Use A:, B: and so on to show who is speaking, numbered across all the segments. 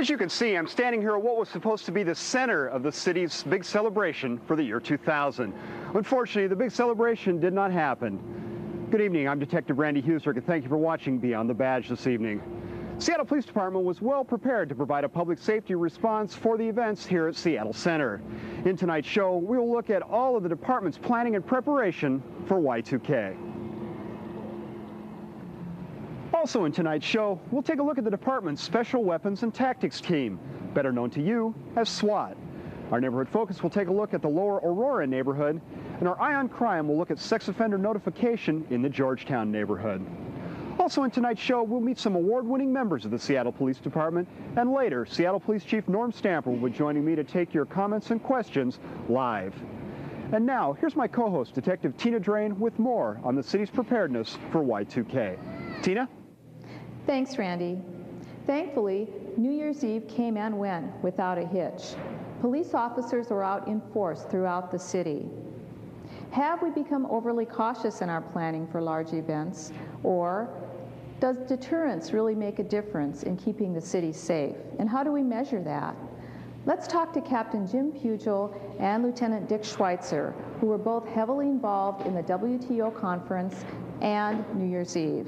A: As you can see, I'm standing here at what was supposed to be the center of the city's big celebration for the year 2000. Unfortunately, the big celebration did not happen. Good evening, I'm Detective Randy Huesrick, and thank you for watching Beyond the Badge this evening. Seattle Police Department was well prepared to provide a public safety response for the events here at Seattle Center. In tonight's show, we will look at all of the department's planning and preparation for Y2K. Also in tonight's show, we'll take a look at the department's Special Weapons and Tactics team, better known to you as SWAT. Our neighborhood focus will take a look at the Lower Aurora neighborhood, and our Eye on Crime will look at sex offender notification in the Georgetown neighborhood. Also in tonight's show, we'll meet some award-winning members of the Seattle Police Department, and later, Seattle Police Chief Norm Stamper will be joining me to take your comments and questions live. And now, here's my co-host, Detective Tina Drain, with more on the city's preparedness for Y2K. Tina?
B: Thanks, Randy. Thankfully, New Year's Eve came and went without a hitch. Police officers were out in force throughout the city. Have we become overly cautious in our planning for large events, or does deterrence really make a difference in keeping the city safe? And how do we measure that? Let's talk to Captain Jim Pugel and Lieutenant Dick Schweitzer, who were both heavily involved in the WTO conference and New Year's Eve.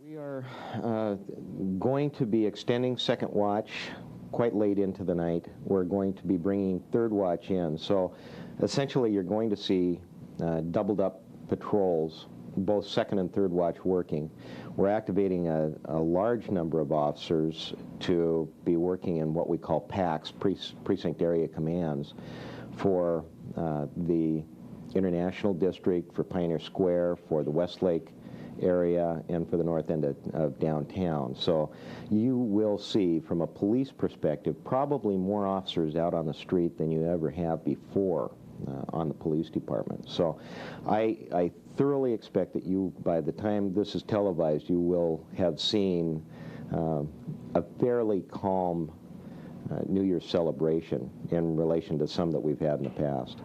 C: We are going to be extending second watch quite late into the night. We're going to be bringing third watch in. So essentially you're going to see doubled up patrols, both second and third watch working. We're activating a large number of officers to be working in what we call PACs, Precinct Area Commands, for the International District, for Pioneer Square, for the Westlake area, and for the north end of downtown. So you will see, from a police perspective, probably more officers out on the street than you ever have before on the police department. So I thoroughly expect that you, by the time this is televised, you will have seen a fairly calm New Year's celebration in relation to some that we've had in the past.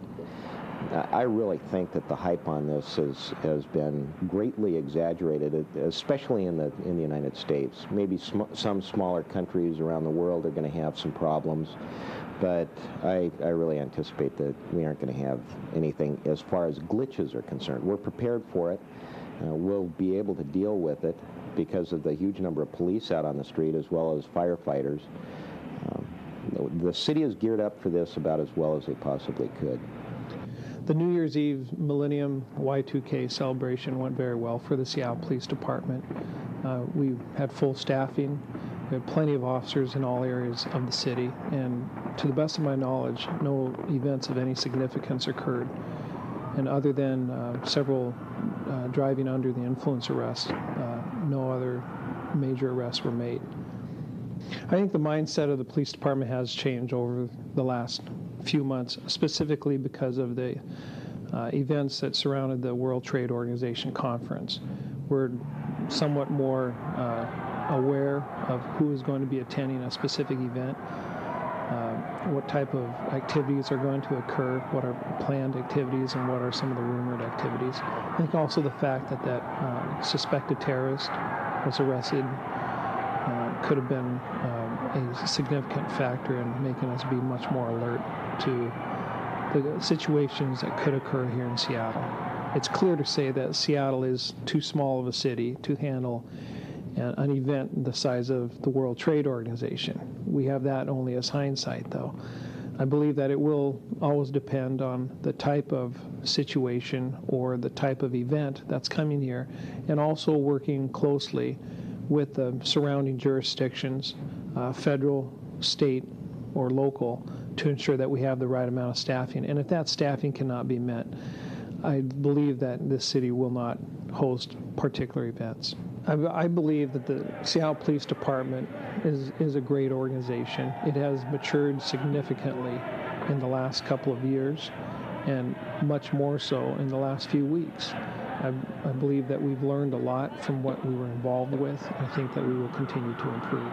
C: I really think that the hype on this has been greatly exaggerated, especially in the United States. Maybe some smaller countries around the world are going to have some problems, but I really anticipate that we aren't going to have anything as far as glitches are concerned. We're prepared for it. We'll be able to deal with it because of the huge number of police out on the street as well as firefighters. The city is geared up for this about as well as they possibly could.
D: The New Year's Eve Millennium Y2K celebration went very well for the Seattle Police Department. We had full staffing. We had plenty of officers in all areas of the city, and to the best of my knowledge, no events of any significance occurred. And other than several driving under the influence arrests, no other major arrests were made. I think the mindset of the police department has changed over the last few months, specifically because of the events that surrounded the World Trade Organization conference. We're somewhat more aware of who is going to be attending a specific event, what type of activities are going to occur, what are planned activities, and what are some of the rumored activities. I think also the fact that that suspected terrorist was arrested could have been a significant factor in making us be much more alert to the situations that could occur here in Seattle. It's clear to say that Seattle is too small of a city to handle an event the size of the World Trade Organization. We have that only as hindsight, though. I believe that it will always depend on the type of situation or the type of event that's coming here, and also working closely with the surrounding jurisdictions, federal, state, or local, to ensure that we have the right amount of staffing. And if that staffing cannot be met, I believe that this city will not host particular events. I believe that the Seattle Police Department is a great organization. It has matured significantly in the last couple of years, and much more so in the last few weeks. I believe that we've learned a lot from what we were involved with. I think that we will continue to improve.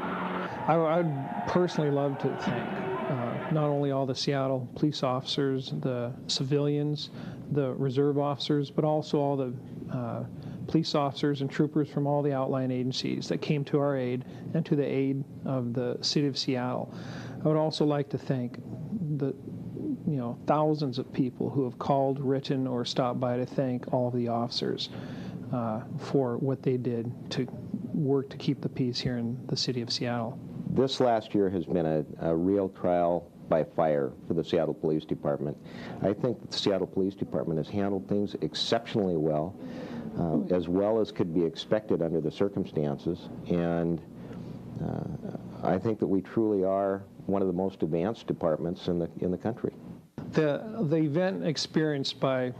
D: I'd personally love to thank not only all the Seattle police officers, the civilians, the reserve officers, but also all the police officers and troopers from all the outlying agencies that came to our aid and to the aid of the City of Seattle. I would also like to thank the thousands of people who have called, written, or stopped by to thank all of the officers for what they did to work to keep the peace here in the City of Seattle.
C: This last year has been a real trial by fire for the Seattle Police Department. I think that the Seattle Police Department has handled things exceptionally well as could be expected under the circumstances, and I think that we truly are one of the most advanced departments in the country.
D: The event experienced by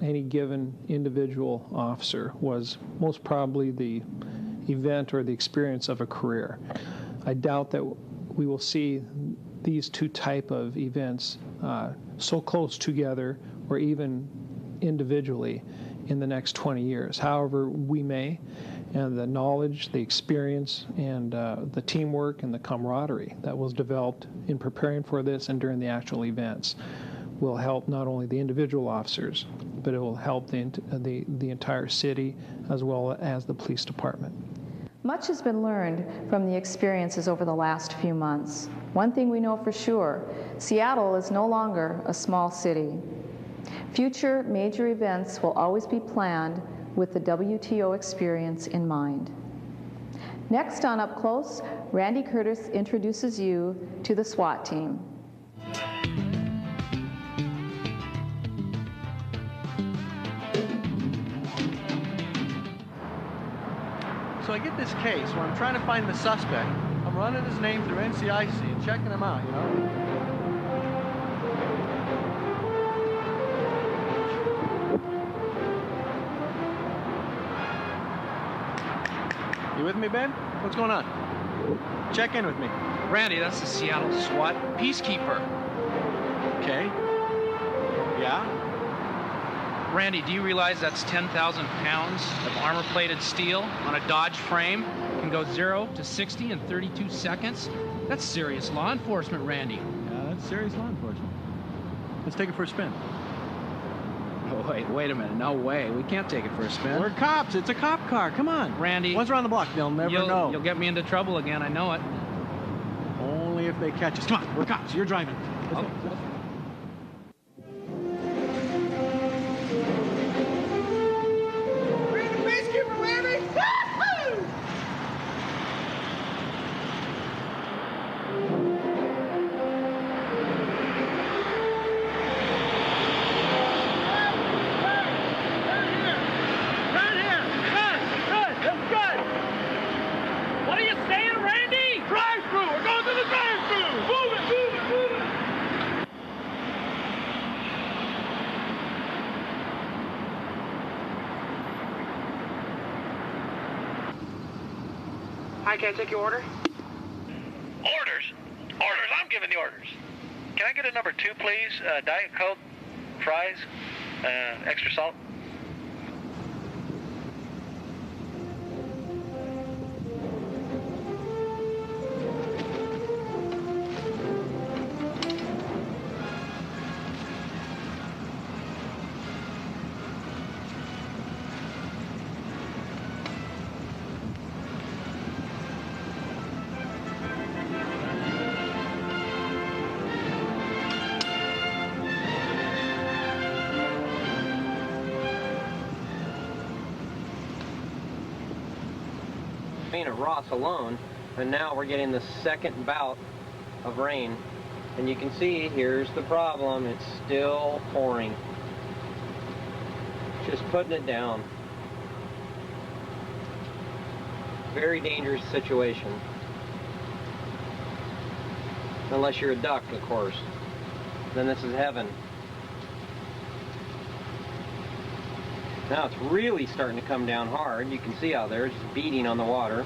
D: any given individual officer was most probably the event or the experience of a career. I doubt that we will see these two type of events so close together or even individually in the next 20 years. However, we may, and the knowledge, the experience, and the teamwork and the camaraderie that was developed in preparing for this and during the actual events will help not only the individual officers, but it will help the entire city as well as the police department.
B: Much has been learned from the experiences over the last few months. One thing we know for sure, Seattle is no longer a small city. Future major events will always be planned with the WTO experience in mind. Next on Up Close, Randy Curtis introduces you to the SWAT team.
E: So I get this case where I'm trying to find the suspect. I'm running his name through NCIC and checking him out, you know. You with me, Ben? What's going on? Check in with me.
F: Randy, that's the Seattle SWAT Peacekeeper.
E: Okay. Yeah?
F: Randy, do you realize that's 10,000 pounds of armor-plated steel on a Dodge frame? Can go 0 to 60 in 32 seconds? That's serious law enforcement, Randy.
E: Yeah, that's serious law enforcement. Let's take it for a spin.
F: Oh, wait a minute. No way. We can't take it for a spin.
E: We're cops. It's a cop car. Come on.
F: Randy.
E: Once we're on the block, they'll never know.
F: You'll get me into trouble again. I know it.
E: Only if they catch us. Come on. We're cops. You're driving. Let's go.
G: Hi, can I take your order?
H: Orders? Orders? I'm giving the orders. Can I get a number 2, please? Diet Coke, fries, extra salt.
I: At Ross alone, and now we're getting the second bout of rain, and you can see here's the problem. It's still pouring, just putting it down. Very dangerous situation, unless you're a duck, of course. Then this is heaven. Now it's really starting to come down hard. You can see out there, it's just beating on the water.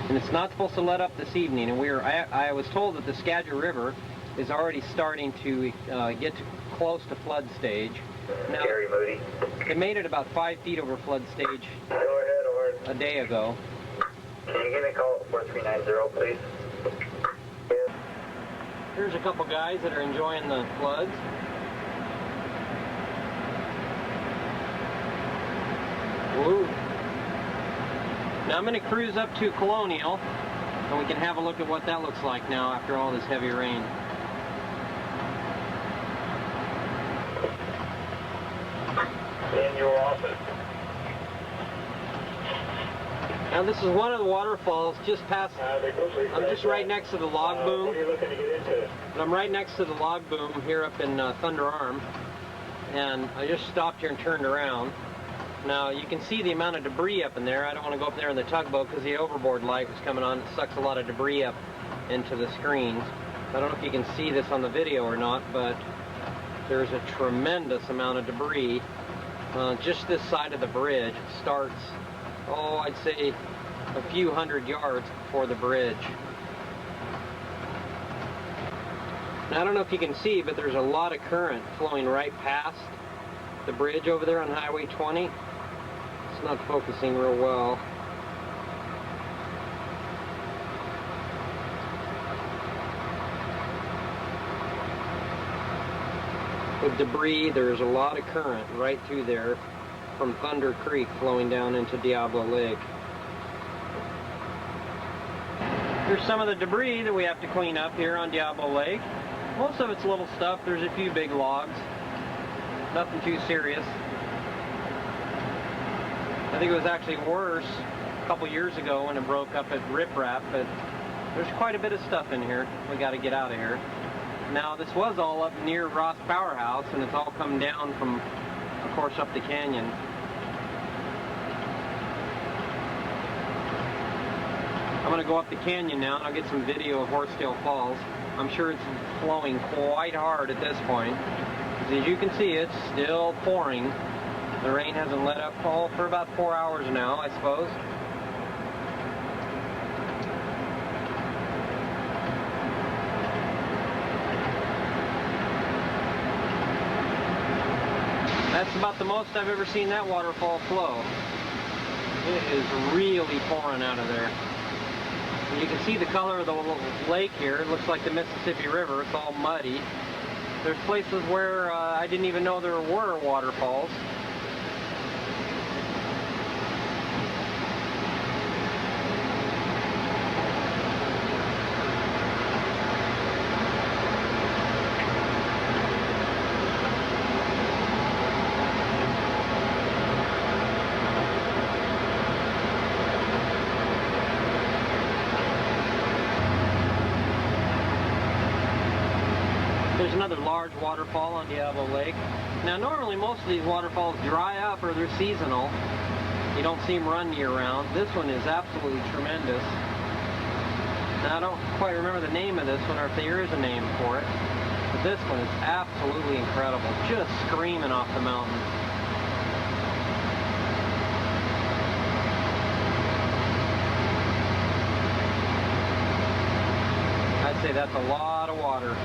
I: And it's not supposed to let up this evening. And I was told that the Skagit River is already starting to get close to flood stage. Now,
H: Gary Moody.
I: it made it about 5 feet over flood stage
H: Go ahead, Orange.
I: a day ago.
H: Can you give me a call at 4390, please?
I: Here's a couple guys that are enjoying the floods. Now I'm going to cruise up to Colonial, and we can have a look at what that looks like now after all this heavy rain.
H: In your office.
I: Now this is one of the waterfalls just past, I'm just right next to the log boom.
H: What are you looking to get into?
I: But I'm right next to the log boom here up in Thunder Arm. And I just stopped here and turned around. Now you can see the amount of debris up in there. I don't want to go up there in the tugboat because the overboard light was coming on. It sucks a lot of debris up into the screens. I don't know if you can see this on the video or not, but there's a tremendous amount of debris. Just this side of the bridge starts, oh, I'd say a few hundred yards before the bridge. Now, I don't know if you can see, but there's a lot of current flowing right past the bridge over there on Highway 20. It's not focusing real well. With debris, there's a lot of current right through there from Thunder Creek flowing down into Diablo Lake. Here's some of the debris that we have to clean up here on Diablo Lake. Most of it's little stuff. There's a few big logs. Nothing too serious. I think it was actually worse a couple years ago when it broke up at Rip Rap, but there's quite a bit of stuff in here. We got to get out of here. Now, this was all up near Ross Powerhouse, and it's all come down from, of course, up the canyon. I'm going to go up the canyon now, and I'll get some video of Horsetail Falls. I'm sure it's flowing quite hard at this point. As you can see, it's still pouring. The rain hasn't let up for about 4 hours now, I suppose. That's about the most I've ever seen that waterfall flow. It is really pouring out of there. And you can see the color of the lake here. It looks like the Mississippi River. It's all muddy. There's places where I didn't even know there were waterfalls. There's another large waterfall on Diablo Lake. Now, normally most of these waterfalls dry up or they're seasonal. You don't see them run year-round. This one is absolutely tremendous. Now, I don't quite remember the name of this one or if there is a name for it. But this one is absolutely incredible. Just screaming off the mountain. I'd say that's a lot of water.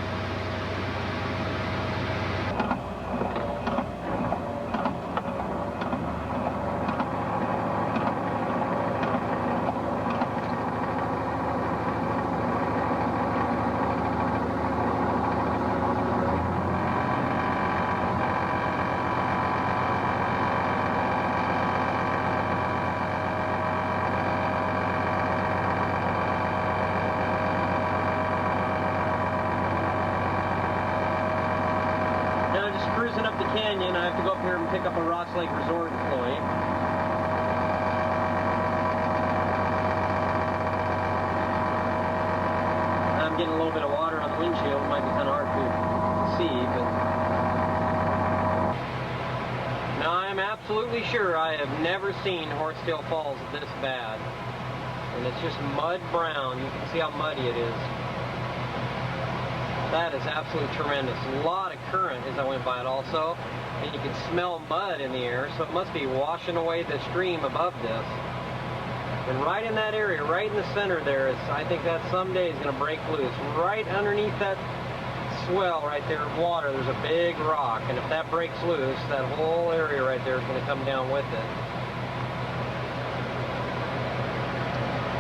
I: Up the canyon, I have to go up here and pick up a Ross Lake Resort employee. I'm getting a little bit of water on the windshield. It might be kind of hard to see, but now I'm absolutely sure I have never seen Horsetail Falls this bad. And it's just mud brown. You can see how muddy it is. That is absolutely tremendous. A lot of current as I went by it also. And you can smell mud in the air, so it must be washing away the stream above this. And right in that area, right in the center there, is, I think that someday is going to break loose. Right underneath that swell right there of water, there's a big rock. And if that breaks loose, that whole area right there is going to come down with it.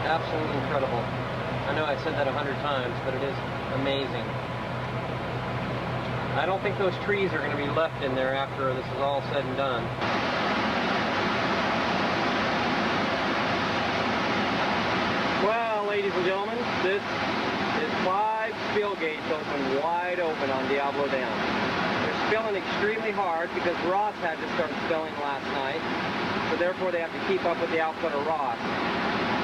I: Absolutely incredible. I know I said that 100 times, but it is amazing. I don't think those trees are going to be left in there after this is all said and done. ladies and gentlemen, this is 5 spill gates open wide open on Diablo Dam. They're spilling extremely hard because Ross had to start spilling last night, so therefore they have to keep up with the output of Ross.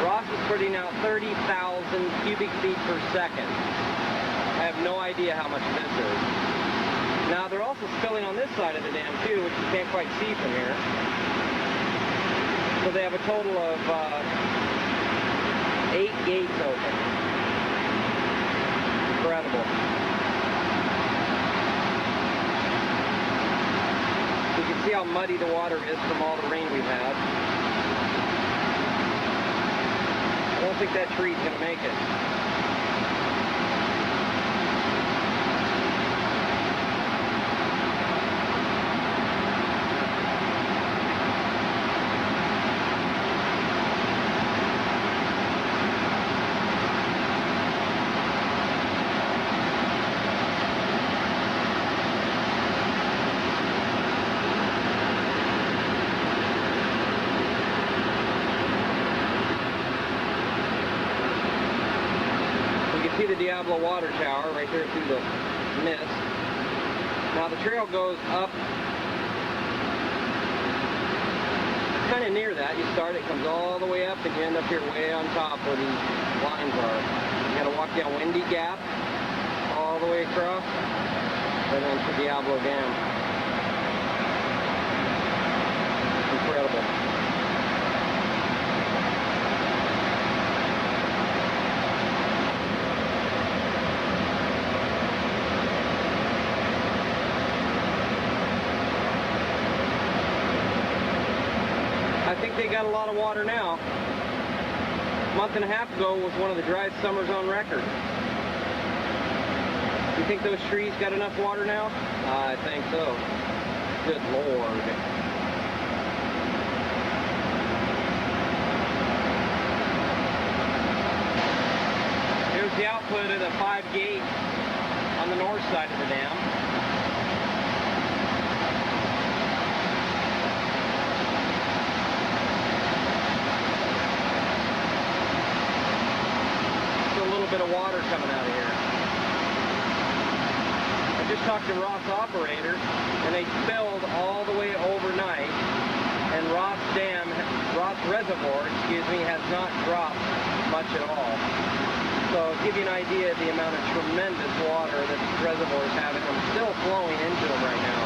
I: Ross is putting out 30,000 cubic feet per second. I have no idea how much this is. Now they're also spilling on this side of the dam too, which you can't quite see from here. So they have a total of 8 gates open. Incredible. You can see how muddy the water is from all the rain we've had. I don't think that tree's going to make it. See the Diablo water tower right there through the mist. Now the trail goes up kind of near that. You start, it comes all the way up, and you end up here way on top where these lines are. You got to walk down Windy Gap all the way across, and then to Diablo Dam. Incredible. I think they got a lot of water now. A month and a half ago was one of the driest summers on record. You think those trees got enough water now? I think so. Good Lord. Here's the output of the 5 gates on the north side of the dam. Bit of water coming out of here. I just talked to Ross operators, and they spilled all the way overnight, and Ross Reservoir, has not dropped much at all. So to give you an idea of the amount of tremendous water that this reservoir is having, I'm still flowing into them right now.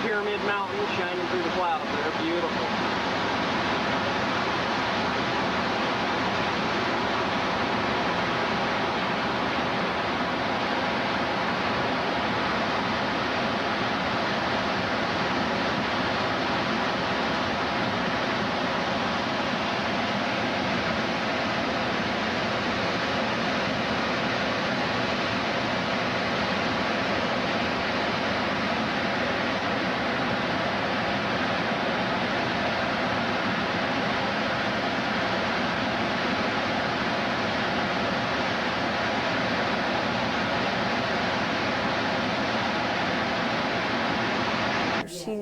I: Pyramid Mountain shining through the clouds. They're beautiful.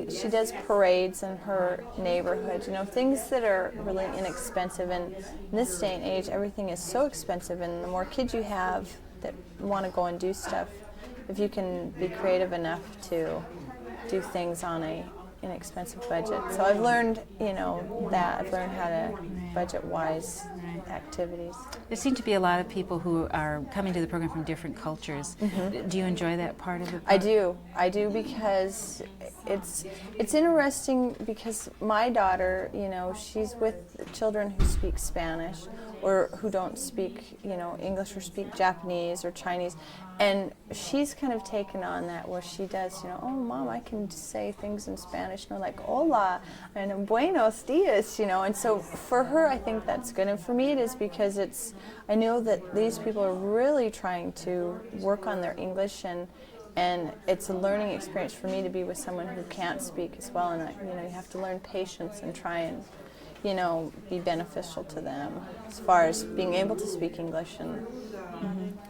J: She does parades in her neighborhood, things that are really inexpensive. And in this day and age, everything is so expensive, and the more kids you have that want to go and do stuff, if you can be creative enough to do things on a inexpensive budget. So I've learned, that. I've learned how to budget-wise activities.
K: There seem to be a lot of people who are coming to the program from different cultures. Mm-hmm. Do you enjoy that part of it?
J: I do because it's interesting, because my daughter, she's with children who speak Spanish or who don't speak, English or speak Japanese or Chinese, and she's kind of taken on that where she does, oh, Mom, I can say things in Spanish, like hola and buenos dias, and so for her, I think that's good, and for me it is because I know that these people are really trying to work on their English, and And it's a learning experience for me to be with someone who can't speak as well, and you have to learn patience and try and be beneficial to them as far as being able to speak English. And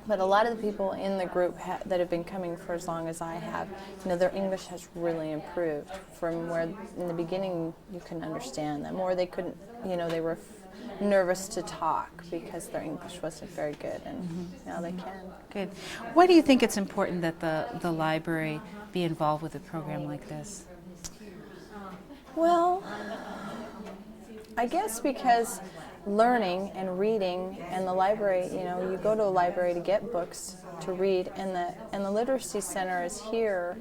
J: but a lot of the people in the group that have been coming for as long as I have, their English has really improved from where in the beginning you couldn't understand them, or they couldn't, they were nervous to talk because their English wasn't very good, and now they can.
K: Good. Why do you think it's important that the library be involved with a program like this?
J: Well, I guess because learning and reading, and the library, you go to a library to get books to read, and the Literacy Center is here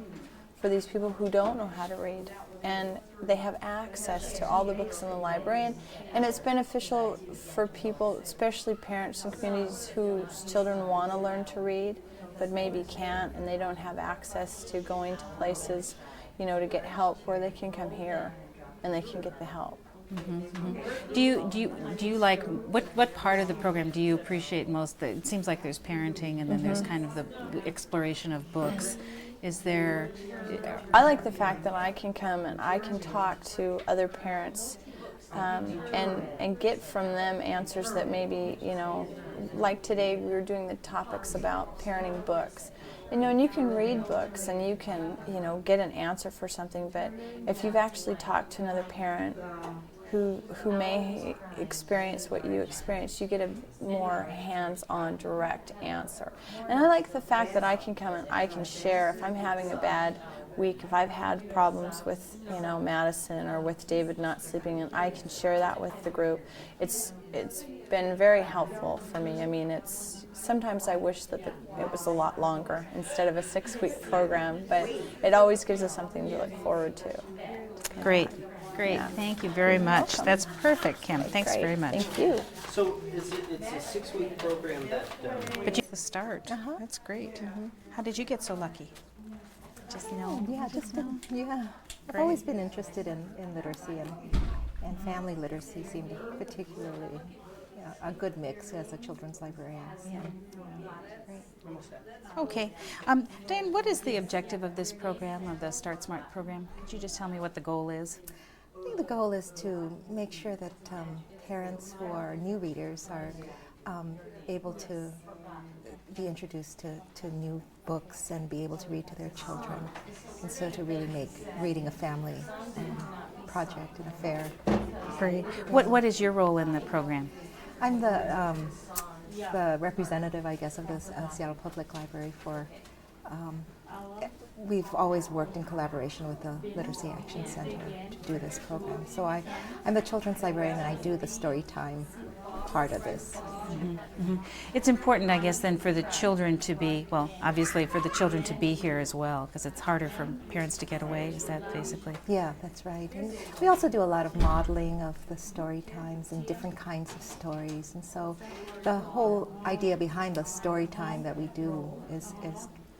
J: for these people who don't know how to read, and they have access to all the books in the library, and it's beneficial for people, especially parents and communities whose children want to learn to read but maybe can't, and they don't have access to going to places, to get help, where they can come here and they can get the help.
K: Do you like, what part of the program do you appreciate most? It seems like there's parenting, and then there's kind of the exploration of books. Is there?
J: I like the fact that I can come and I can talk to other parents and get from them answers that maybe, like today we were doing the topics about parenting books. And you can read books and you can, get an answer for something, but if you've actually talked to another parent who may experience what you experience, you get a more hands-on, direct answer. And I like the fact that I can come and I can share if I'm having a bad week, if I've had problems with, Madison or with David not sleeping, and I can share that with the group. It's been very helpful for me. I mean, sometimes I wish that it was a lot longer instead of a 6-week program, but it always gives us something to look forward to.
K: Great. Great, yeah. Thank you very much.
J: Welcome.
K: That's perfect, Kim. Thanks very much.
J: Thank you.
I: So it's a 6-week program that...
K: But you start. That's great. How did you get so lucky? Just know?
L: Yeah, yeah. I've always been interested in literacy, and family literacy seemed particularly a good mix as a children's librarian. So,
K: Great. Okay. Diane, what is the objective of this program, of the Start Smart program? Could you just tell me what the goal is?
L: I think the goal is to make sure that parents who are new readers are able to be introduced to new books and be able to read to their children, and so to really make reading a family project and affair.
K: Great. What is your role in the program?
L: I'm the representative, I guess, of the Seattle Public Library for. We've always worked in collaboration with the Literacy Action Center to do this program. So I'm the children's librarian, and I do the story time part of this.
K: It's important, I guess, then for the children to be, well, obviously for the children to be here as well, because it's harder for parents to get away. Is that basically?
L: Yeah, that's right. And we also do a lot of modeling of the story times and different kinds of stories. And so the whole idea behind the story time that we do is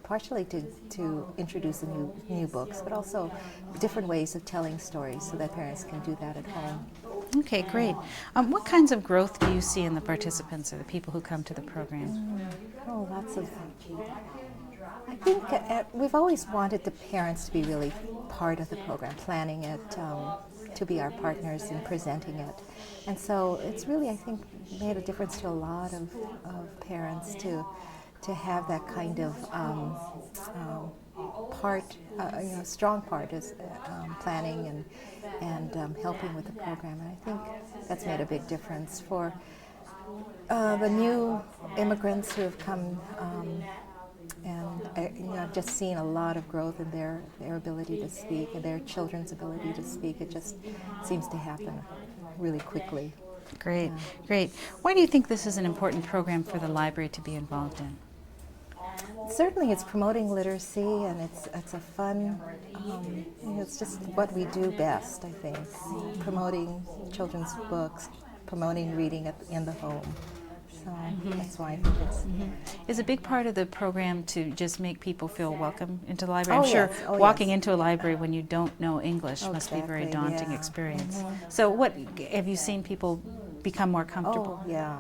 L: partially to introduce new books, but also different ways of telling stories so that parents can do that at home.
K: Okay, great. What kinds of growth do you see in the participants or the people who come to the program?
L: Oh, lots of. I think we've always wanted the parents to be really part of the program, planning it, to be our partners in presenting it. And so it's really, I think, made a difference to a lot of parents to have that kind of part, strong part is planning and helping with the program. And I think that's made a big difference for the new immigrants who have come, and I've just seen a lot of growth in their ability to speak and their children's ability to speak. It just seems to happen really quickly.
K: Great, great. Why do you think this is an important program for the library to be involved in?
L: Certainly, it's promoting literacy, and it's a fun. It's just what we do best, I think. Promoting children's books, promoting reading in the home. So that's why I think it's.
K: Is a big part of the program to just make people feel welcome into the library? I'm
L: sure
K: walking into a library when you don't know English must be a very daunting experience. So, what have you seen people become more comfortable?
L: Oh, yeah.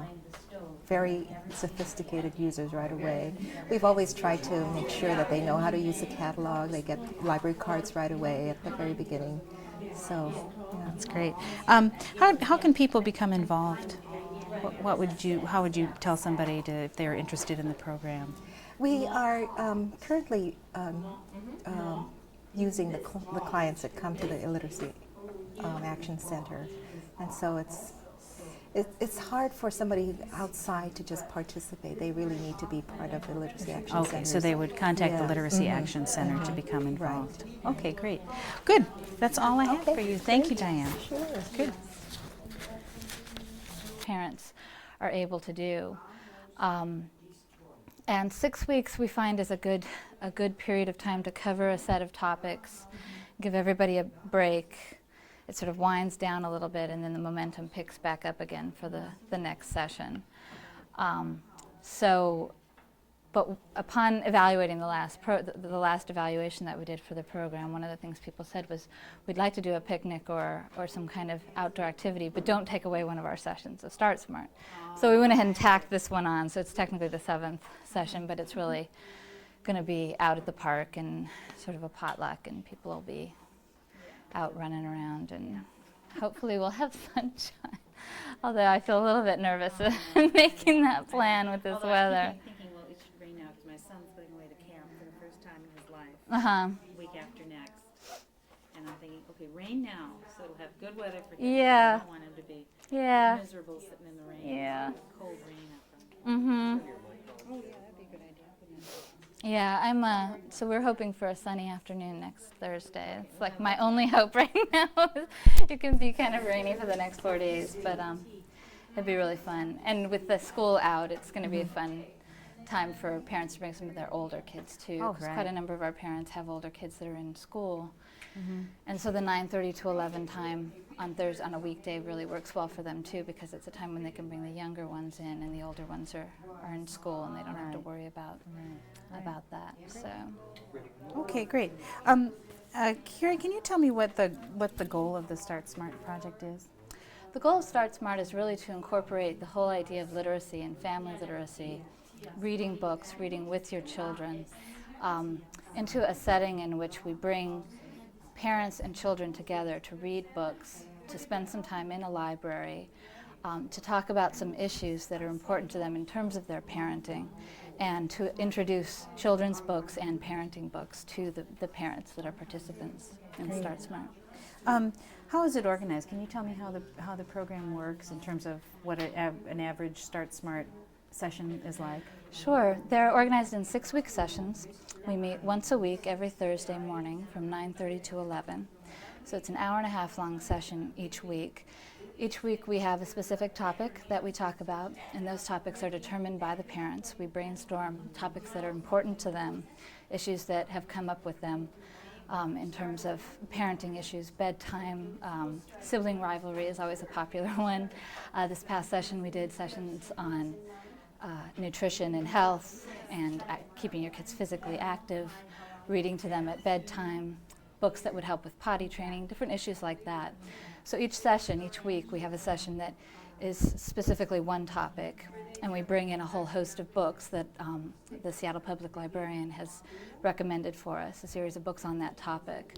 L: very sophisticated users right away. We've always tried to make sure that they know how to use the catalog. They get library cards right away at the very beginning. So, yeah.
K: That's great. How can people become involved? How would you tell somebody if they're interested in the program?
L: We are currently using the clients that come to the Illiteracy Action Center, and so it's hard for somebody outside to just participate. They really need to be part of the Literacy Action Center.
K: Okay, so they would contact the Literacy Action Center to become involved. Right. Okay, great. Good. That's all I have for you. Thank you, Diane.
L: Sure.
K: Good.
M: Parents are able to do. And 6 weeks we find is a good period of time to cover a set of topics, give everybody a break. It sort of winds down a little bit, and then the momentum picks back up again for the next session. But upon evaluating the last evaluation that we did for the program, one of the things people said was, we'd like to do a picnic or some kind of outdoor activity, but don't take away one of our sessions of Start Smart. So we went ahead and tacked this one on, so it's technically the 7th session, but it's really going to be out at the park and sort of a potluck, and people will be out running around, and hopefully we'll have sunshine. Although I feel a little bit nervous making that plan with this weather.
K: Thinking, well, it should rain now because my son's going away to camp for the first time in his life. Week after next, and I'm thinking, okay, rain now, so it'll have good weather for him.
M: Yeah.
K: I don't want him to be miserable sitting in the rain.
M: Yeah.
K: Cold rain out front.
M: Mm-hmm.
K: Oh yeah, that'd be a good idea.
M: Yeah, so we're hoping for a sunny afternoon next Thursday. It's like my only hope right now. It can be kind of rainy for the next 4 days, but it'd be really fun. And with the school out, it's going to be a fun time for parents to bring some of their older kids too.
K: Oh,
M: because quite a number of our parents have older kids that are in school. And so the 9:30 to 11 time on Thursday on a weekday really works well for them too, because it's a time when they can bring the younger ones in and the older ones are in school, and they don't have to worry about that. So.
K: Okay, great. Carrie, can you tell me what the goal of the Start Smart project is?
M: The goal of Start Smart is really to incorporate the whole idea of literacy and family literacy, reading books, reading with your children, into a setting in which we bring parents and children together to read books, to spend some time in a library, to talk about some issues that are important to them in terms of their parenting, and to introduce children's books and parenting books to the parents that are participants in Start Smart.
K: How is it organized? Can you tell me how the program works in terms of what an average Start Smart session is like?
M: Sure. They're organized in 6-week sessions. We meet once a week every Thursday morning from 9:30 to 11. So it's an hour-and-a-half long session each week. Each week we have a specific topic that we talk about, and those topics are determined by the parents. We brainstorm topics that are important to them, issues that have come up with them in terms of parenting issues, bedtime, sibling rivalry is always a popular one. This past session we did sessions on nutrition and health, and keeping your kids physically active, reading to them at bedtime, books that would help with potty training, different issues like that. So each session, each week, we have a session that is specifically one topic, and we bring in a whole host of books that the Seattle Public Librarian has recommended for us, a series of books on that topic.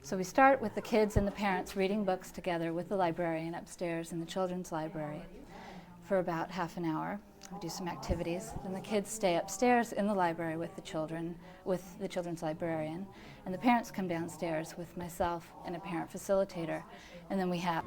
M: So we start with the kids and the parents reading books together with the librarian upstairs in the children's library for about half an hour. We do some activities. Then the kids stay upstairs in the library with the children's librarian, and the parents come downstairs with myself and a parent facilitator, and then we have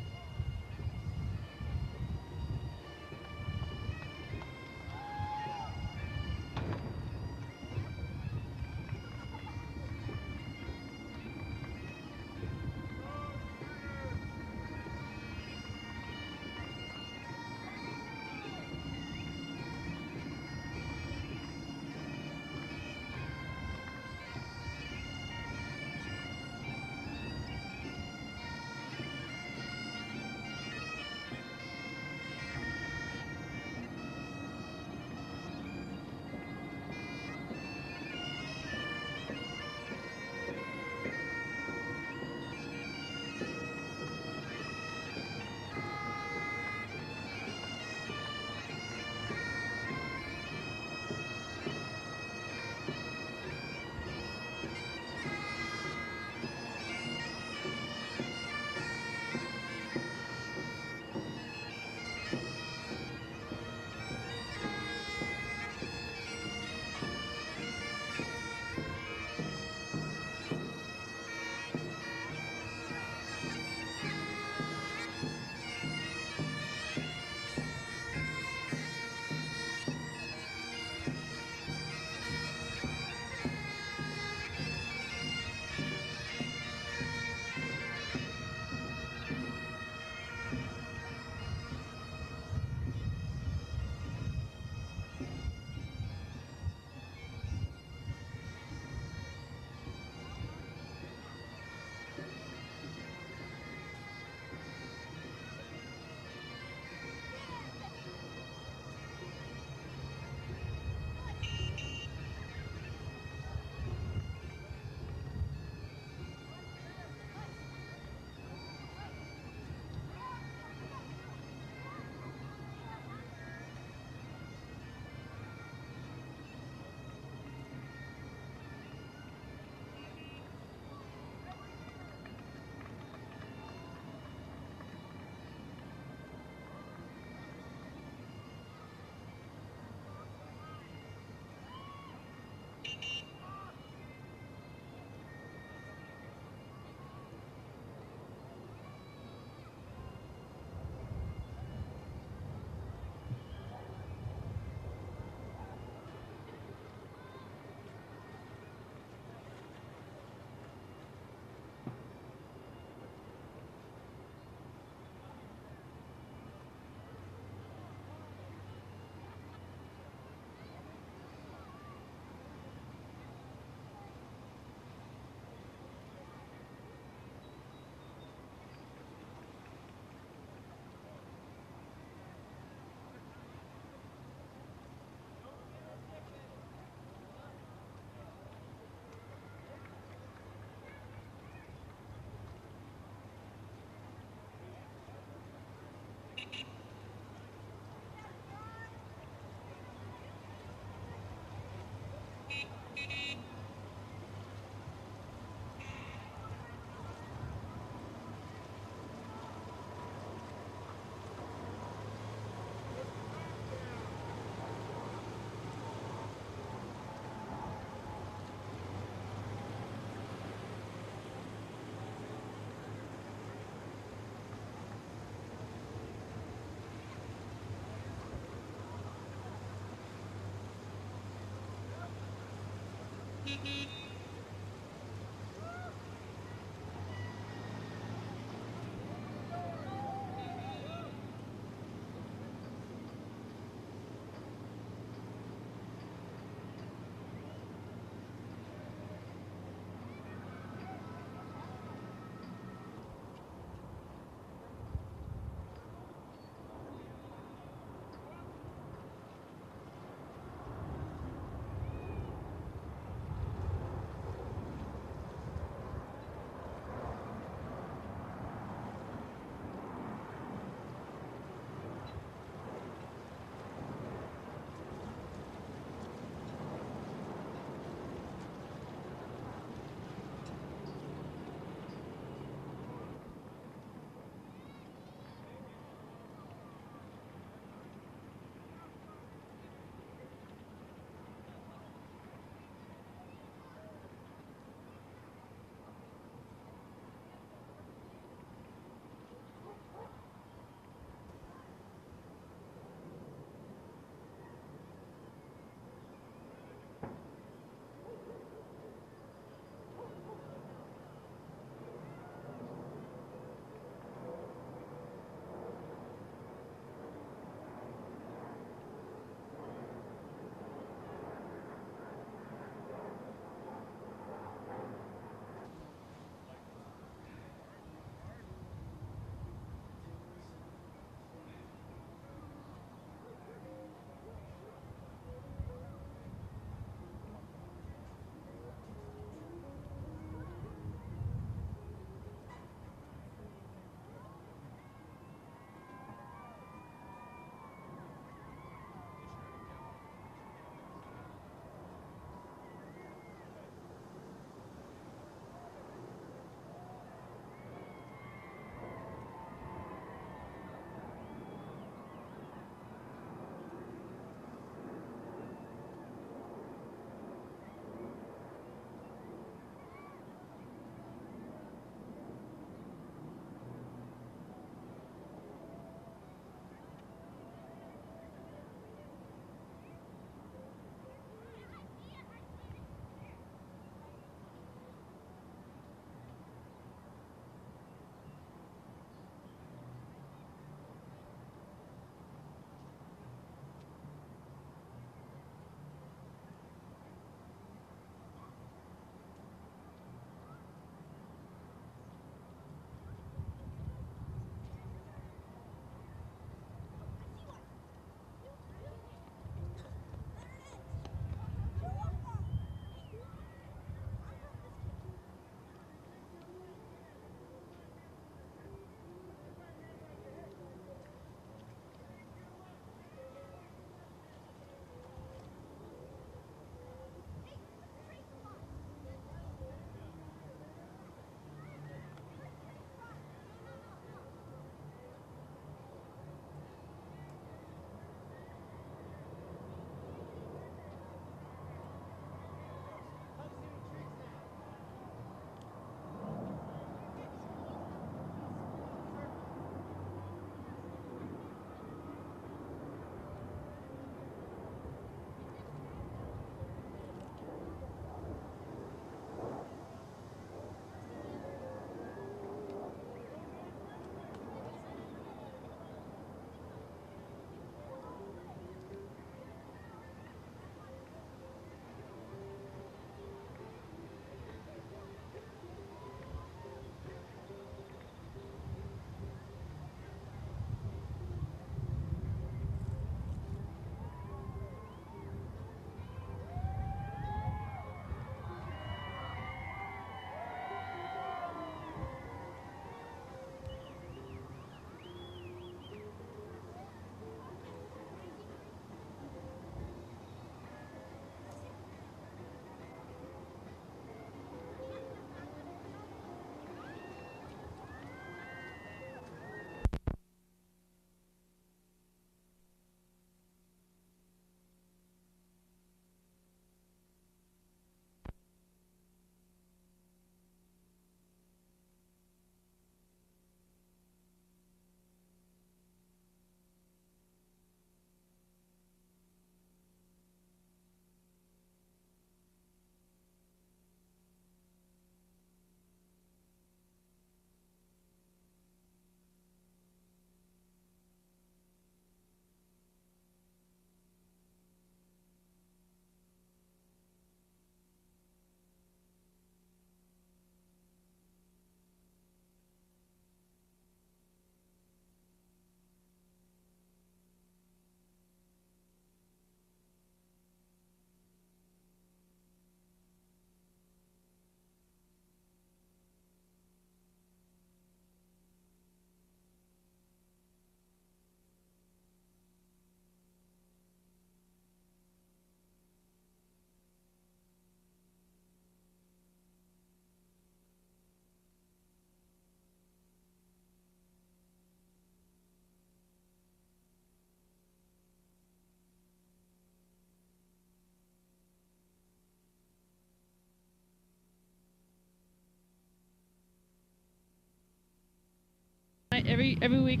N: night, every week.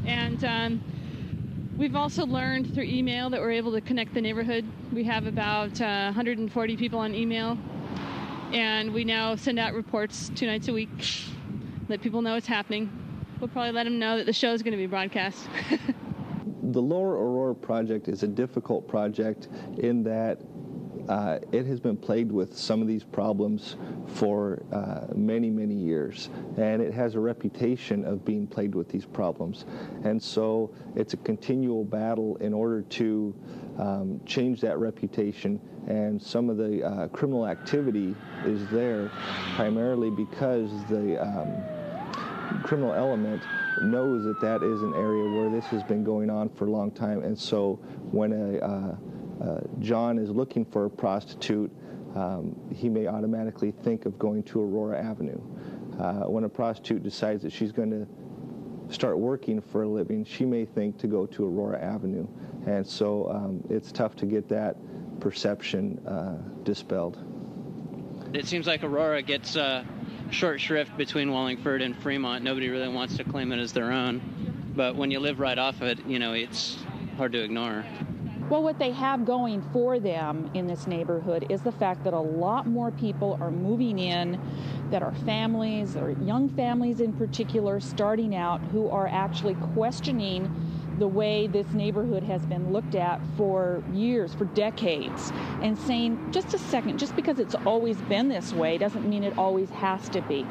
N: And we've also learned through email that we're able to connect the neighborhood. We have about 140 people on email, and we now send out reports 2 nights a week, let people know what's happening. We'll probably let them know that the show is going to be broadcast.
O: The Lower Aurora project is a difficult project in that it has been plagued with some of these problems for many, many years, and it has a reputation of being plagued with these problems. And so it's a continual battle in order to change that reputation, and some of the criminal activity is there primarily because the criminal element knows that that is an area where this has been going on for a long time. And so when John is looking for a prostitute, he may automatically think of going to Aurora Avenue. When a prostitute decides that she's going to start working for a living, she may think to go to Aurora Avenue. And so it's tough to get that perception dispelled.
P: It seems like Aurora gets short shrift between Wallingford and Fremont. Nobody really wants to claim it as their own. But when you live right off of it, you know, it's hard to ignore.
Q: Well, what they have going for them in this neighborhood is the fact that a lot more people are moving in that are families, or young families in particular, starting out, who are actually questioning the way this neighborhood has been looked at for years, for decades, and saying, just a second, just because it's always been this way doesn't mean it always has to be.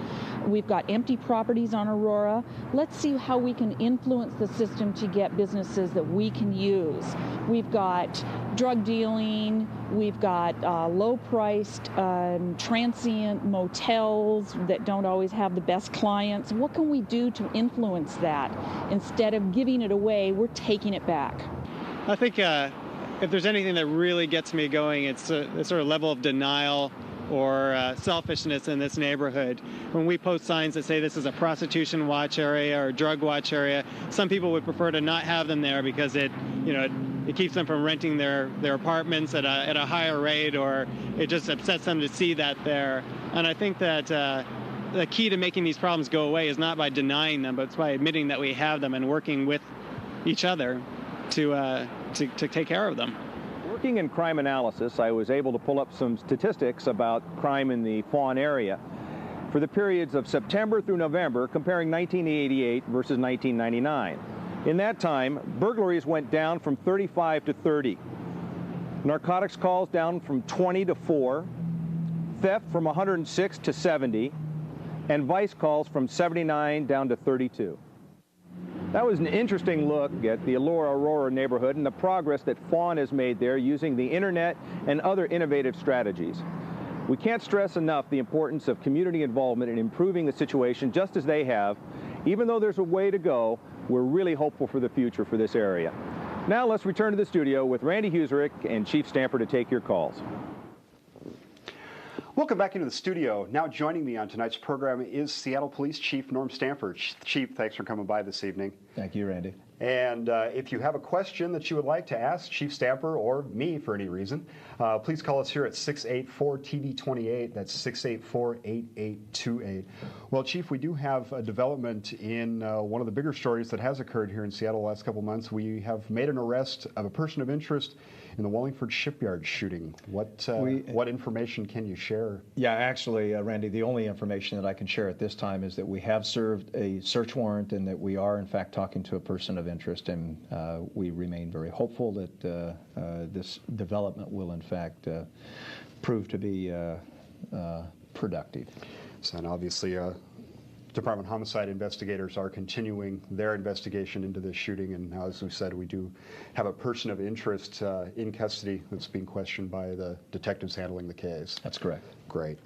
Q: We've got empty properties on Aurora. Let's see how we can influence the system to get businesses that we can use. We've got drug dealing, we've got low-priced transient motels that don't always have the best clients. What can we do to influence that? Instead of giving it away, we're taking it back.
R: I think if there's anything that really gets me going, it's a sort of level of denial or selfishness in this neighborhood. When we post signs that say this is a prostitution watch area or drug watch area, some people would prefer to not have them there because it keeps them from renting their apartments at a higher rate, or it just upsets them to see that there. And I think that the key to making these problems go away is not by denying them, but it's by admitting that we have them and working with each other to take care of them.
S: Working in crime analysis, I was able to pull up some statistics about crime in the Fawn area for the periods of September through November, comparing 1988 versus 1999. In that time, burglaries went down from 35 to 30. Narcotics calls down from 20 to 4. Theft from 106 to 70. And vice calls from 79 down to 32. That was an interesting look at the Elora Aurora neighborhood and the progress that Fawn has made there using the internet and other innovative strategies. We can't stress enough the importance of community involvement in improving the situation just as they have. Even though there's a way to go, we're really hopeful for the future for this area. Now let's return to the studio with Randy Huserick and Chief Stamper to take your calls.
A: Welcome back into the studio. Now joining me on tonight's program is Seattle Police Chief Norm Stamper. Chief, thanks for coming by this evening.
T: Thank you, Randy.
A: And if you have a question that you would like to ask Chief Stamper or me for any reason, please call us here at 684-TV28. That's 684-8828. Well, Chief, we do have a development in one of the bigger stories that has occurred here in Seattle the last couple months. We have made an arrest of a person of interest in the Wallingford shipyard shooting. What information can you share?
T: Yeah, actually, Randy, the only information that I can share at this time is that we have served a search warrant and that we are, in fact, talking to a person of interest, and we remain very hopeful that this development will, in fact, prove to be productive.
A: So, and obviously, Department of Homicide investigators are continuing their investigation into this shooting, and as we said, we do have a person of interest in custody that's being questioned by the detectives handling the case.
T: That's correct.
A: Great.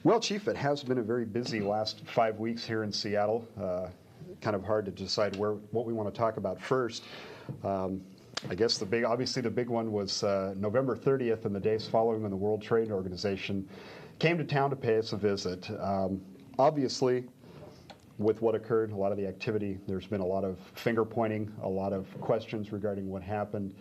A: Well, Chief, it has been a very busy last 5 weeks here in Seattle. Kind of hard to decide what we want to talk about first. I guess the big one was November 30th and the days following when the World Trade Organization came to town to pay us a visit. Obviously, with what occurred, a lot of the activity, there's been a lot of finger pointing, a lot of questions regarding what happened,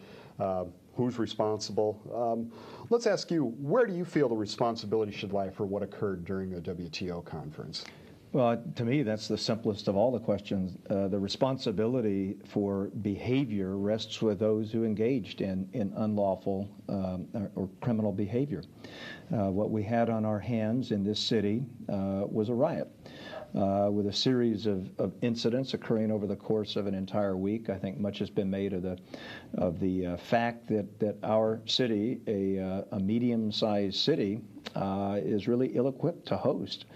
A: who's responsible. Let's ask you, where do you feel the responsibility should lie for what occurred during the WTO conference?
T: Well, to me, that's the simplest of all the questions. The responsibility for behavior rests with those who engaged in unlawful or criminal behavior. What we had on our hands in this city was a riot with a series of incidents occurring over the course of an entire week. I think much has been made of the fact that our city, a medium-sized city, is really ill-equipped to host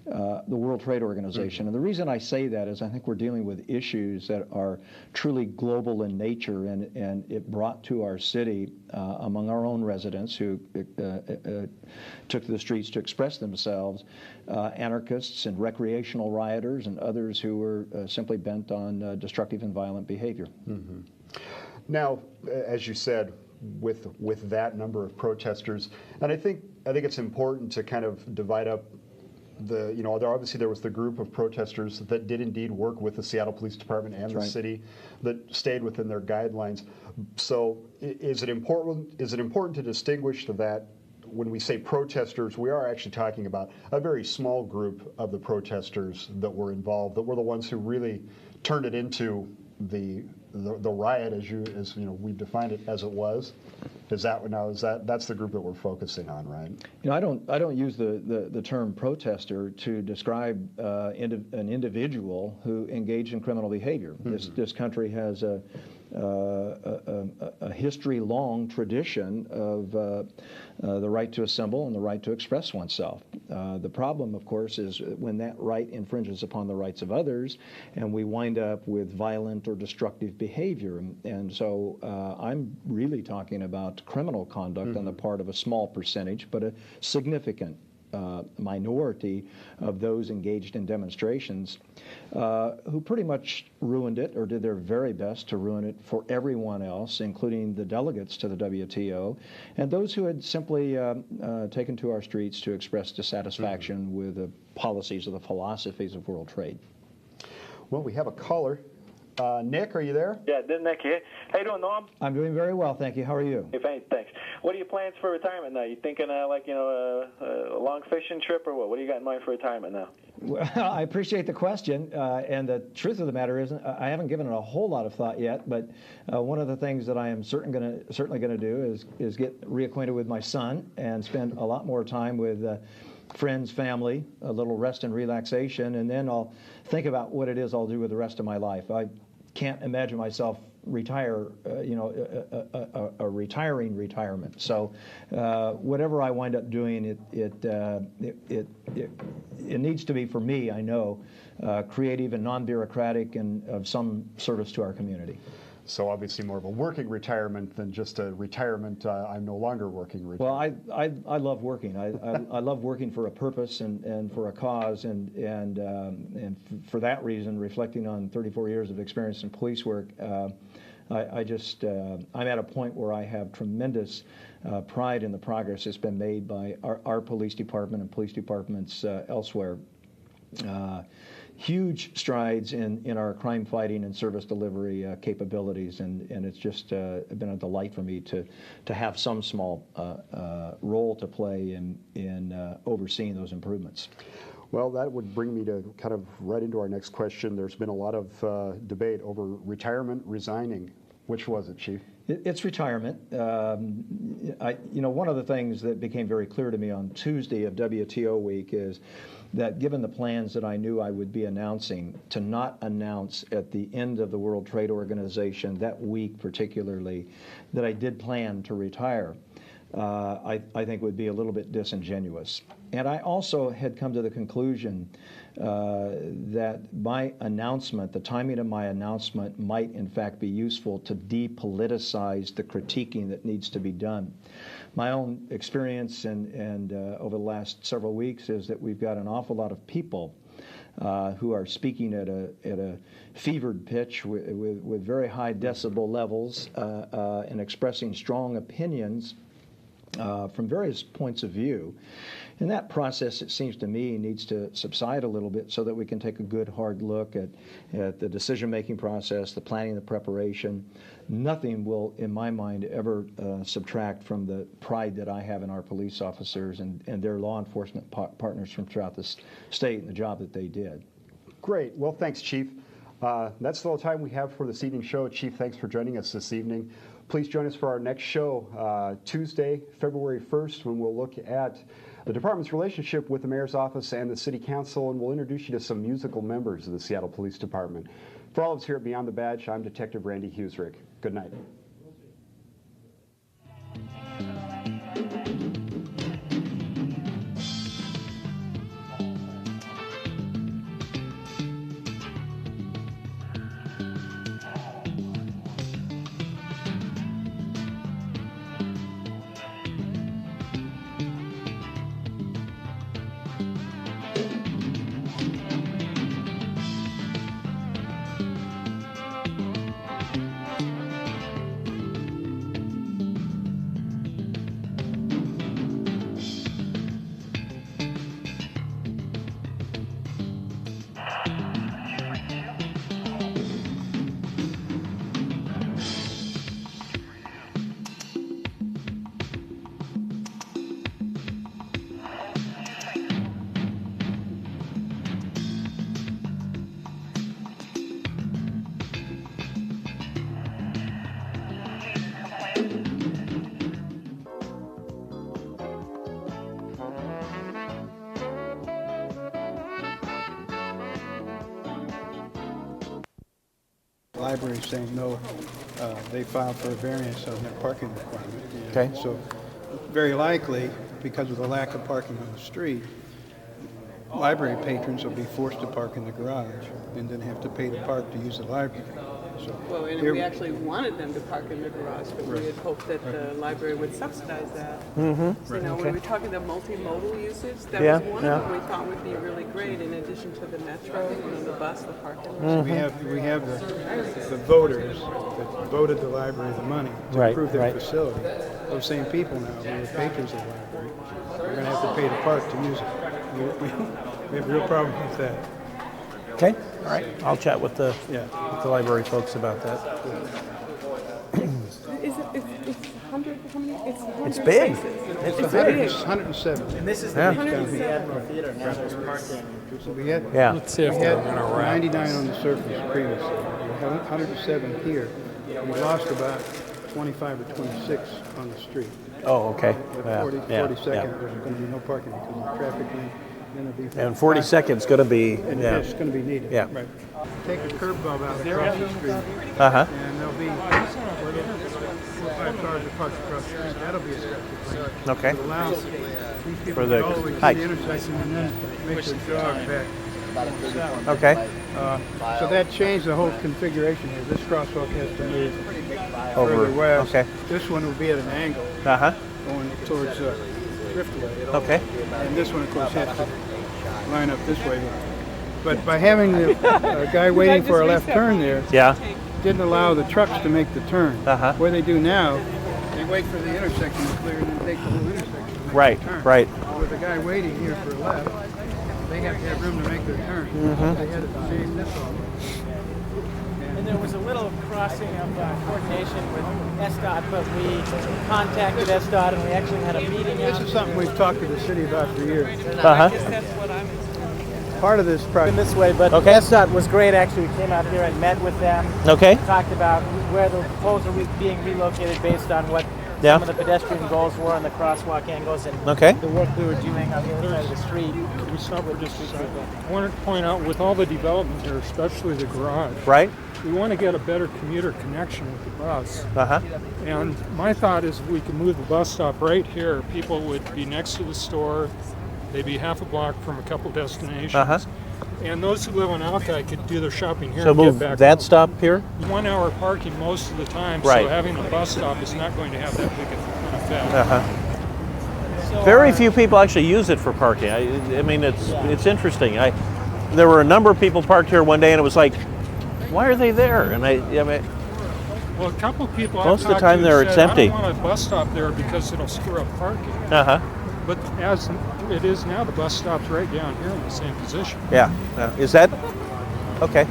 T: the World Trade Organization. And the reason I say that is I think we're dealing with issues that are truly global in nature, and it brought to our city among our own residents who took to the streets to express themselves, anarchists and recreational rioters and others who were simply bent on destructive and violent behavior.
A: Mm-hmm. Now, as you said, with that number of protesters, and I think it's important to kind of divide up there was the group of protesters that did indeed work with the Seattle Police Department and the city that stayed within their guidelines. So is it important to distinguish that when we say protesters, we are actually talking about a very small group of the protesters that were involved, that were the ones who really turned it into the riot as we defined it as it was? That's the group that we're focusing on, right?
T: I don't use the term protester to describe an individual who engaged in criminal behavior. Mm-hmm. This country has a history-long tradition of the right to assemble and the right to express oneself. The problem, of course, is when that right infringes upon the rights of others, and we wind up with violent or destructive behavior. And so I'm really talking about criminal conduct on the part of a small percentage, but a significant minority of those engaged in demonstrations who pretty much ruined it or did their very best to ruin it for everyone else, including the delegates to the WTO, and those who had simply taken to our streets to express dissatisfaction with the policies or the philosophies of world trade.
A: Well, we have a caller. Nick, are you there?
U: Yeah, this is Nick here. How you doing, Norm?
T: I'm doing very well, thank you. How are you?
U: Hey, fine, thanks. What are your plans for retirement now? You thinking a long fishing trip or what? What do you got in mind for retirement now?
T: Well, I appreciate the question, and the truth of the matter is I haven't given it a whole lot of thought yet, but one of the things that I am certainly going to do is get reacquainted with my son and spend a lot more time with friends, family, a little rest and relaxation, and then I'll think about what it is I'll do with the rest of my life. I can't imagine myself retire, a retiring retirement. So whatever I wind up doing, it needs to be, for me, I know, creative and non-bureaucratic and of some service to our community.
A: So obviously more of a working retirement than just a retirement, I'm no longer working retirement.
T: Well, I love working. I love working for a purpose and for a cause, and for that reason, reflecting on 34 years of experience in police work, I'm at a point where I have tremendous pride in the progress that's been made by our police department and police departments elsewhere. Huge strides in our crime fighting and service delivery capabilities, and it's just been a delight for me to have some small role to play in overseeing those improvements.
A: Well, that would bring me to kind of right into our next question. There's been a lot of debate over retirement, resigning. Which was it, Chief?
T: It's retirement. One of the things that became very clear to me on Tuesday of WTO week is that given the plans that I knew I would be announcing, to not announce at the end of the World Trade Organization, that week particularly, that I did plan to retire, I think would be a little bit disingenuous. And I also had come to the conclusion that my announcement, the timing of my announcement, might in fact be useful to depoliticize the critiquing that needs to be done. My own experience and over the last several weeks is that we've got an awful lot of people who are speaking at a fevered pitch with very high decibel levels and expressing strong opinions from various points of view. And that process, it seems to me, needs to subside a little bit so that we can take a good hard look at the decision-making process, the planning, the preparation. Nothing will, in my mind, ever subtract from the pride that I have in our police officers and their law enforcement partners from throughout the state and the job that they did.
A: Great. Well, thanks, Chief. That's all the time we have for this evening's show. Chief, thanks for joining us this evening. Please join us for our next show, Tuesday, February 1st, when we'll look at the department's relationship with the mayor's office and the city council, and we'll introduce you to some musical members of the Seattle Police Department. For all of us here at Beyond the Badge, I'm Detective Randy Husrick. Good night.
C: Library saying no, they filed for a variance on that parking requirement.
V: Okay.
C: So very likely, because of the lack of parking on the street, library patrons will be forced to park in the garage and then have to pay to park to use the library. So
W: well, and
C: here,
W: we actually wanted them to park in the garage, but we had hoped that the library would subsidize that.
V: Mm-hmm.
W: So, you know,
V: Okay.
W: when we're talking the multimodal usage, that
V: Yeah,
W: was one
V: yeah.
W: of them we thought would be really great, in addition to the metro, you know, the bus, the parking.
C: so we have the voters that voted the library the money to
V: Right,
C: improve their
V: right.
C: facility. Those same people now, who are patrons of the library, are going to have to pay to park to use it. We have a real problem with that.
V: Okay. All right. I'll chat with the library folks about that.
W: It's 100, how many? It's 100
V: It's big.
W: spaces.
V: It's
W: It's
V: big.
W: big.
C: It's 107.
V: And this is the
W: Yeah.
V: big
W: Admiral
V: Theater. Now there's parking.
C: So we had,
V: Yeah.
C: we
V: Let's see if
C: had
V: they're gonna wrap
C: 99
V: this.
C: on the surface previously. We have 107 here. We lost about 25 or 26 on the street.
V: Oh, okay.
C: At
V: Yeah,
C: 42nd,
V: yeah,
C: there's going to be no parking because of the traffic lane. Then it'll be
V: And 42nd's going to be,
C: and
V: yeah.
C: it's going to be needed.
V: Yeah.
C: Right. Take a curb valve out across the street.
V: Uh-huh.
C: And there'll be 4 or 5 cars that park across the street. That'll be a traffic lane.
V: Okay.
C: To allow these people
V: For
C: to
V: the
C: go all the way to
V: height.
C: the intersection and then make their jog back. south.
V: Okay.
C: So that changed the whole configuration here. This crosswalk has to move
V: Over.
C: further west.
V: Okay.
C: This one will be at an angle
V: Uh-huh.
C: going towards Driftway.
V: Okay.
C: And this one, of course, has to line up this way. But by having the guy waiting for a left turn there,
V: Yeah.
C: didn't allow the trucks to make the turn.
V: Uh-huh.
C: What they do now, they wait for the intersection to clear and then take the whole intersection to make
V: Right,
C: the turn.
V: right.
C: With the guy waiting here for a left, they have to have room to make their turn.
V: Mhm.
C: They had to save this all.
X: And there was a little crossing of coordination with SDOT, but we contacted SDOT and we actually had a meeting.
C: This is something we've talked to the city about for years.
V: Uh-huh.
C: Part of this project.
X: This way, but
V: Okay.
X: SDOT was great. Actually, we came out here and met with them.
V: Okay.
X: Talked about where the poles are being relocated based on what
V: Yeah.
X: some of the pedestrian goals were on the crosswalk angles and
V: Okay.
X: the work we were doing on the other side of the street.
Y: Can we stop for just a second? I wanted to point out, with all the development here, especially the garage,
V: Right.
Y: we want to get a better commuter connection with the bus.
V: Uh-huh.
Y: And my thought is if we could move the bus stop right here, people would be next to the store, they'd be half a block from a couple destinations.
V: Uh-huh.
Y: And those who live on Alki could do their shopping here
V: So
Y: and
V: move
Y: get back.
V: that stop here?
Y: 1 hour parking most of the time,
V: Right.
Y: so having a bus stop is not going to have that big an effect.
V: Uh-huh. Very few people actually use it for parking. I mean, it's interesting. There were a number of people parked here one day, and it was like, why are they there? And I mean,
Y: Well, a couple people
V: Most of the
Y: I've
V: time
Y: talked to
V: there
Y: said,
V: it's empty.
Y: I don't want a bus stop there because it'll screw up parking.
V: Uh-huh.
Y: But as it is now, the bus stop's right down here in the same position.
V: Yeah. Is that okay?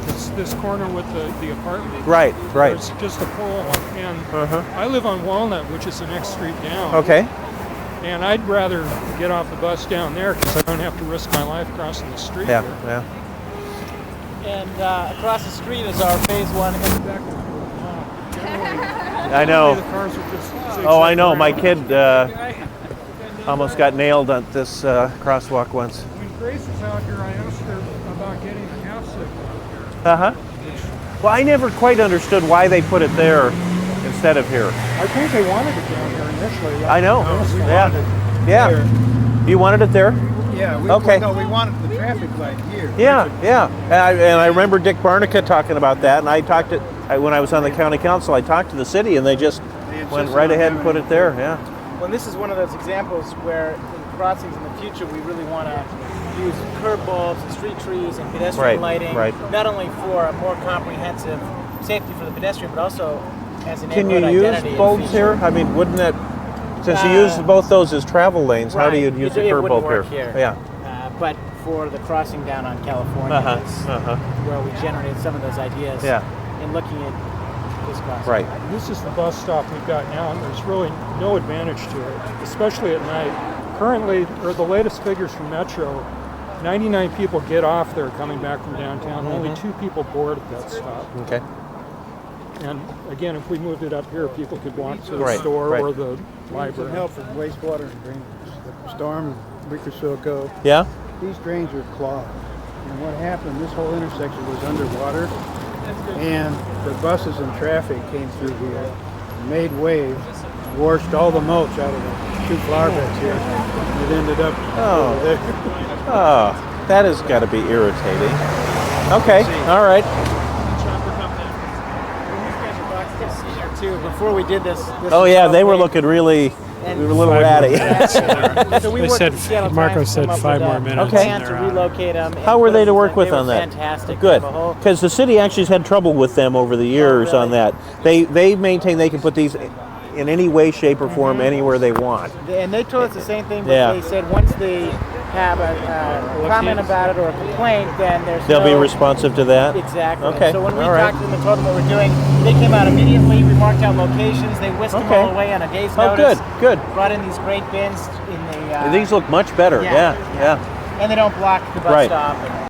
Y: It's this corner with the apartment.
V: Right.
Y: There's just a pole, and I live on Walnut, which is the next street down.
V: Okay.
Y: And I'd rather get off the bus down there because I don't have to risk my life crossing the street.
V: Yeah.
Y: Here.
X: And across the street is our phase 1.
V: I know.
Y: The cars are just
V: Oh, I
Y: zigzag
V: know. My
Y: around.
V: kid almost got nailed on this crosswalk once.
Y: When Grace was out here, I asked her about getting a half signal out here.
V: Well, I never quite understood why they put it there instead of here.
Y: I think they wanted it down here initially.
V: I know.
Y: We
V: Yeah.
Y: wanted it
V: Yeah.
Y: there.
V: You wanted it there?
C: Yeah,
V: Okay.
C: we wanted the traffic light here.
V: Yeah, yeah. And I remember Dick Barnica talking about that, and I talked to, when I was on the county council, I talked to the city, and they just went right ahead and put it there. Yeah.
X: Well, this is one of those examples where in crossings in the future we really want to use curb bulbs and street trees and pedestrian lighting, not only for a more comprehensive safety for the pedestrian, but also as an
V: Can you
X: neighborhood
V: use
X: identity and
V: bulbs
X: feature.
V: here? I mean, wouldn't that, since you use both those as travel lanes, how do you
X: Right.
V: use
X: It
V: a curb
X: wouldn't
V: bulb
X: work
V: here?
X: here.
V: Yeah.
X: But for the crossing down on California, that's where we generated some of those ideas in looking at this crossing.
V: Right.
Y: This is the bus stop we've got now, and there's really no advantage to it, especially at night. Currently, or the latest figures from Metro, 99 people get off there coming back from downtown. Only 2 people board at that stop.
V: Okay.
Y: And again, if we moved it up here, people could walk to the
V: Right,
Y: store
V: right.
Y: or the
C: Some
Y: library.
C: help from wastewater and drainage. The storm, a week or so ago.
V: Yeah?
C: These drains are clogged. And what happened, this whole intersection was underwater, and the buses and traffic came through here, made waves, washed all the mulch out of the 2 flower beds here. It ended up over there.
V: Oh, that has got to be irritating. Okay, all right.
X: Too, before we did this
V: Oh yeah, they were looking really,
X: And
V: we were a little ratty.
X: So we worked with Seattle
Y: Marco
X: Times to
Y: said
X: come up
Y: 5
X: with
Y: more
X: a
Y: minutes
X: plan
Y: and
X: to
Y: they're on.
X: relocate them.
V: How were they to work with on that?
X: Fantastic.
V: Good,
X: They have a whole-
V: because the city actually has had trouble with them over the years on that. They maintain they can put these in any way, shape, or form anywhere they want.
X: And they told us the same thing, but
V: Yeah.
X: they said once they have a comment about it or a complaint, then there's
V: They'll be
X: no-
V: responsive to that.
X: Exactly.
V: Okay.
X: So when we
V: all right.
X: talked to them and told them what we're doing, they came out immediately. We marked out locations. They whisked them
V: Okay.
X: all away on a day's
V: Oh,
X: notice.
V: good.
X: Brought in these great bins in the.
V: These look much better.
X: Yeah,
V: Yeah.
X: and they don't block the bus
V: Right.
X: stop.